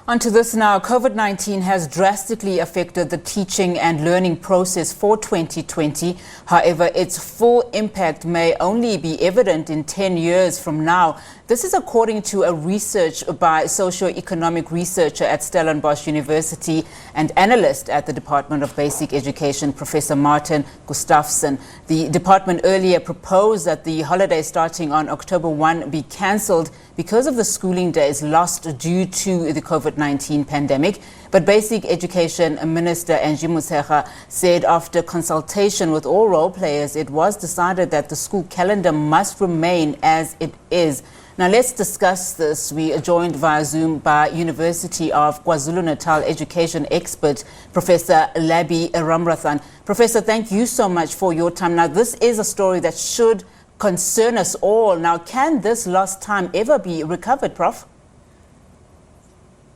On to this now. COVID-19 has drastically affected the teaching and learning process for 2020. However, its full impact may only be evident in 10 years from now. This is according to a research by socio-economic researcher at Stellenbosch University and analyst at the Department of Basic Education, Professor Martin Gustafsson. The department earlier proposed that the holiday starting on October 1 be cancelled because of the schooling days lost due to the COVID-19 pandemic. But Basic Education Minister Angie said after consultation with all role players, it was decided that the school calendar must remain as it is. Now let's discuss this. We are joined via Zoom by University of KwaZulu-Natal education expert, Professor Labby Ramrathan. Professor, thank you so much for your time. Now this is a story that should concern us all. Now, can this lost time ever be recovered, Prof?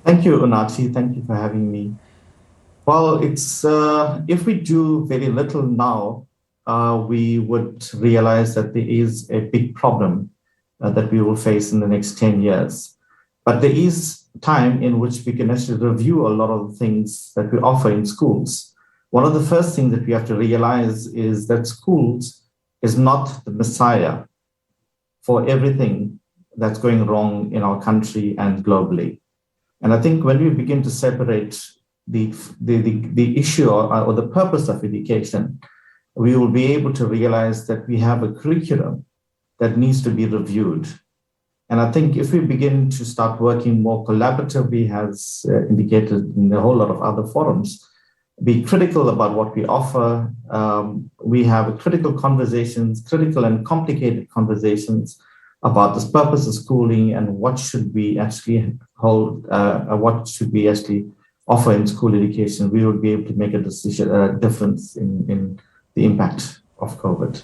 Thank you, Unati. Thank you for having me. Well, it's if we do very little now, we would realize that there is a big problem that we will face in the next 10 years. But there is time in which we can actually review a lot of the things that we offer in schools. One of the first things that we have to realize is that schools is not the messiah for everything that's going wrong in our country and globally. And I think when we begin to separate the issue or the purpose of education, we will be able to realize that we have a curriculum that needs to be reviewed. And I think if we begin to start working more collaboratively, as indicated in a whole lot of other forums, be critical about what we offer. We have critical and complicated conversations about the purpose of schooling and what should we actually offer in school education. We would be able to make a difference in the impact of COVID.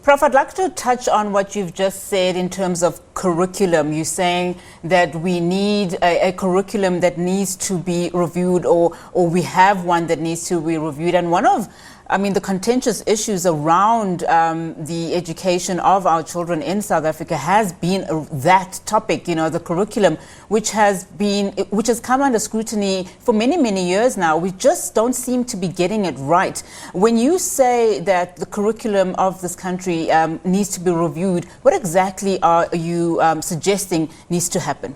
Prof, I'd like to touch on what you've just said in terms of curriculum. You're saying that we need a curriculum that needs to be reviewed, or we have one that needs to be reviewed. And one of the contentious issues around the education of our children in South Africa has been that topic, the curriculum, which has come under scrutiny for many, many years now. We just don't seem to be getting it right. When you say that the curriculum of this country needs to be reviewed, what exactly are you suggesting needs to happen?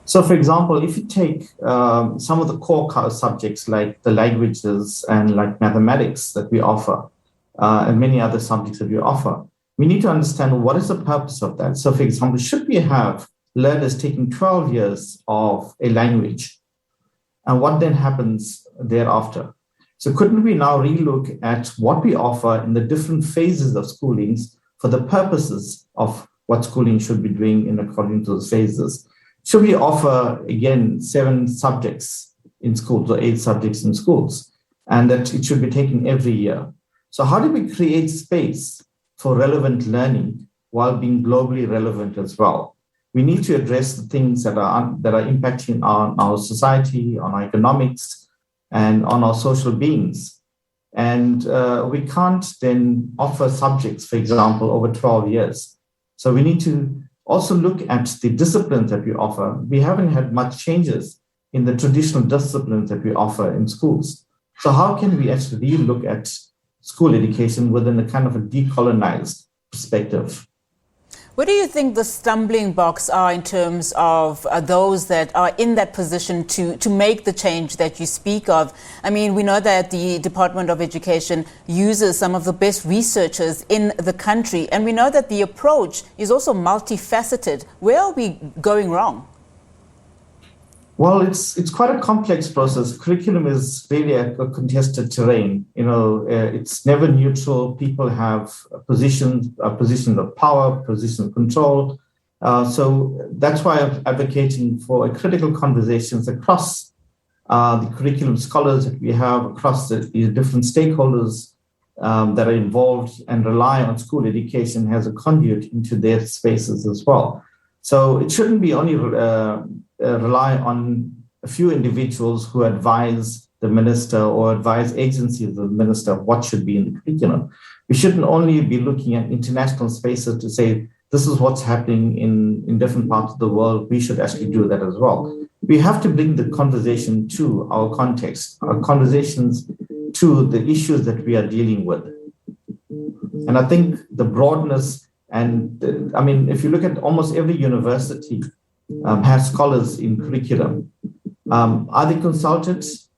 So, for example, if you take some of the core subjects like the languages and like mathematics that we offer, and many other subjects that we offer, we need to understand what is the purpose of that. So, for example, should we have learners taking 12 years of a language, and what then happens thereafter? So couldn't we now relook at what we offer in the different phases of schoolings for the purposes of what schooling should be doing in according to those phases? Should we offer, again, 7 subjects in schools or 8 subjects in schools, and that it should be taken every year? So how do we create space for relevant learning while being globally relevant as well? We need to address the things that are impacting on our society, on our economics, and on our social beings. And we can't then offer subjects, for example, over 12 years. So we need to also look at the disciplines that we offer. We haven't had much changes in the traditional disciplines that we offer in schools. So how can we actually look at school education within a kind of a decolonized perspective? What do you think the stumbling blocks are in terms of those that are in that position to make the change that you speak of? I mean, we know that the Department of Education uses some of the best researchers in the country, and we know that the approach is also multifaceted. Where are we going wrong? Well, it's quite a complex process. Curriculum is really a contested terrain. It's never neutral. People have a position of power, position of control. So that's why I'm advocating for a critical conversations across the curriculum scholars that we have, across the different stakeholders that are involved and rely on school education as a conduit into their spaces as well. So it shouldn't be only rely on a few individuals who advise the minister or advise agencies of the minister of what should be in the curriculum. We shouldn't only be looking at international spaces to say, this is what's happening in different parts of the world. We should actually do that as well. we have to bring the conversation to our context, our conversations to the issues that we are dealing with. And I think the broadness and, I mean, if you look at almost every university has scholars in curriculum. Are they consultants?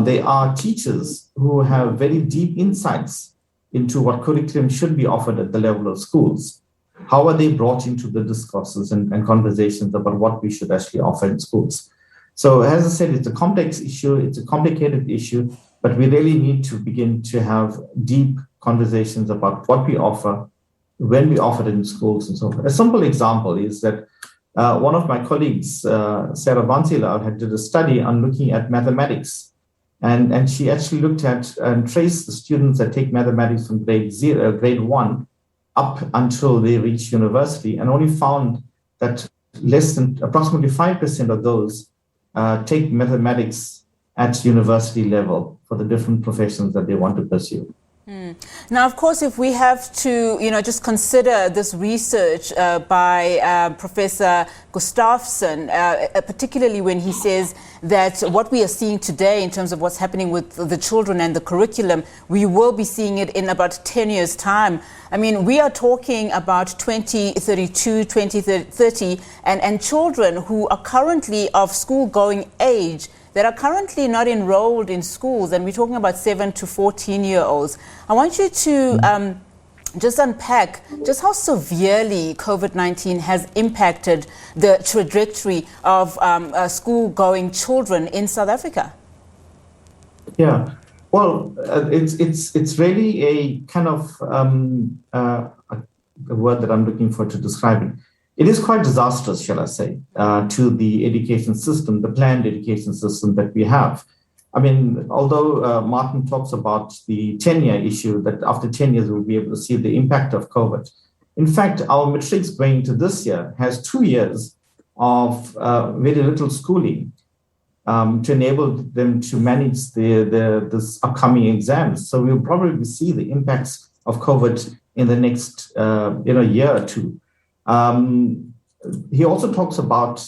They are teachers who have very deep insights into what curriculum should be offered at the level of schools. How are they brought into the discourses and conversations about what we should actually offer in schools? So as I said, it's a complex issue, it's a complicated issue, but we really need to begin to have deep conversations about what we offer, when we offer it in schools and so on. A simple example is that one of my colleagues, Sarah Vansila, had did a study on looking at mathematics. And she actually looked at and traced the students that take mathematics from grade 1 up until they reach university, and only found that less than approximately 5% of those take mathematics at university level for the different professions that they want to pursue. Now, of course, if we have to, just consider this research by Professor Gustafsson, particularly when he says that what we are seeing today in terms of what's happening with the children and the curriculum, we will be seeing it in about 10 years' time. I mean, we are talking about 2032, 2030, and children who are currently of school-going age that are currently not enrolled in schools, and we're talking about 7 to 14-year-olds. I want you to just unpack just how severely COVID-19 has impacted the trajectory of school-going children in South Africa. Yeah, well, it's really a kind of the word that I'm looking for to describe it. It is quite disastrous, shall I say, to the education system, the planned education system that we have. I mean, although Martin talks about the 10-year issue, that after 10 years we'll be able to see the impact of COVID. In fact, our matrics going into this year has 2 years of very little schooling to enable them to manage this upcoming exams. So we'll probably see the impacts of COVID in the next year or two. He also talks about,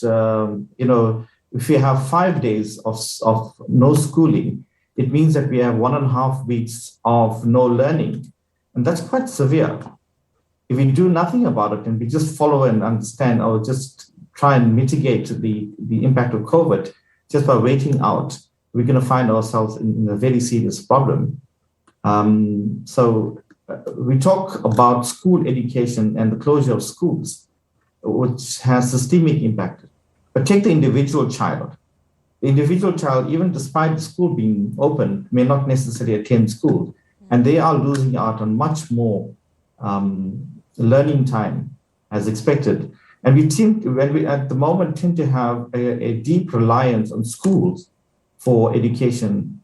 if we have 5 days of no schooling, it means that we have 1.5 weeks of no learning. And that's quite severe. If we do nothing about it and we just follow and understand or just try and mitigate the impact of COVID just by waiting out, we're going to find ourselves in a very serious problem. We talk about school education and the closure of schools, which has systemic impact. But take the individual child. The individual child, even despite the school being open, may not necessarily attend school. And they are losing out on much more learning time as expected. And we at the moment tend to have a deep reliance on schools for education.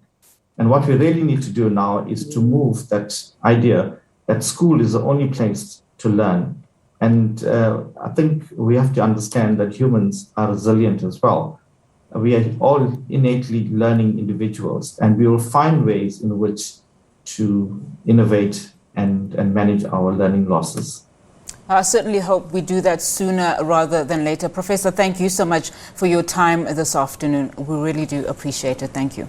And what we really need to do now is to move that idea that school is the only place to learn. And I think we have to understand that humans are resilient as well. We are all innately learning individuals, and we will find ways in which to innovate and manage our learning losses. I certainly hope we do that sooner rather than later. Professor, thank you so much for your time this afternoon. We really do appreciate it. Thank you.